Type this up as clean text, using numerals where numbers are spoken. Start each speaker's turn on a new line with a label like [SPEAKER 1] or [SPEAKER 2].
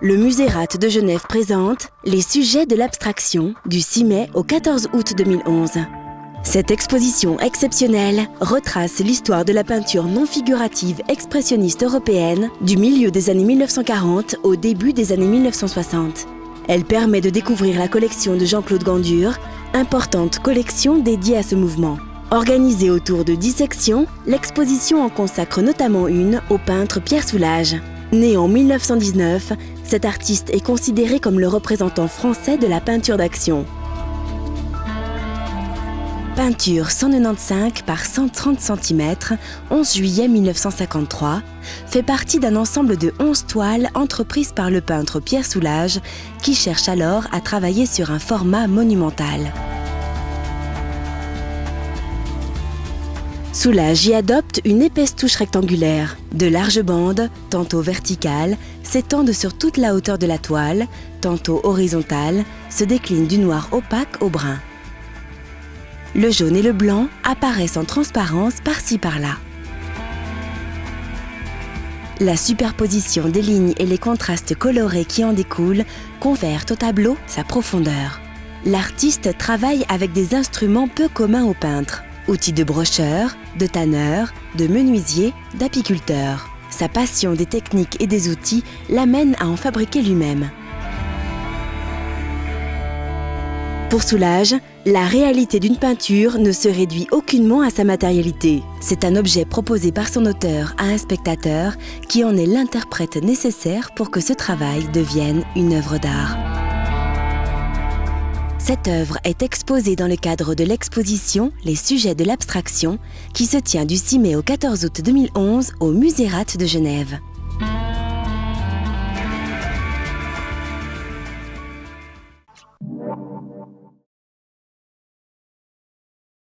[SPEAKER 1] Le Musée Rat de Genève présente Les sujets de l'abstraction du 6 mai au 14 août 2011. Cette exposition exceptionnelle retrace l'histoire de la peinture non figurative expressionniste européenne du milieu des années 1940 au début des années 1960. Elle permet de découvrir la collection de Jean-Claude Gandur, importante collection dédiée à ce mouvement. Organisée autour de 10 sections, l'exposition en consacre notamment une au peintre Pierre Soulages. Né en 1919, cet artiste est considéré comme le représentant français de la peinture d'action. Peinture 195 par 130 cm, 11 juillet 1953, fait partie d'un ensemble de 11 toiles entreprises par le peintre Pierre Soulages, qui cherche alors à travailler sur un format monumental. Soulages y adopte une épaisse touche rectangulaire. De larges bandes, tantôt verticales, s'étendent sur toute la hauteur de la toile, tantôt horizontales, se déclinent du noir opaque au brun. Le jaune et le blanc apparaissent en transparence par-ci par-là. La superposition des lignes et les contrastes colorés qui en découlent confèrent au tableau sa profondeur. L'artiste travaille avec des instruments peu communs aux peintres. Outils de brocheur, de tanneur, de menuisier, d'apiculteur. Sa passion des techniques et des outils l'amène à en fabriquer lui-même. Pour Soulages, la réalité d'une peinture ne se réduit aucunement à sa matérialité. C'est un objet proposé par son auteur à un spectateur qui en est l'interprète nécessaire pour que ce travail devienne une œuvre d'art. Cette œuvre est exposée dans le cadre de l'exposition Les sujets de l'abstraction qui se tient du 6 mai au 14 août 2011 au Musée Rat de Genève.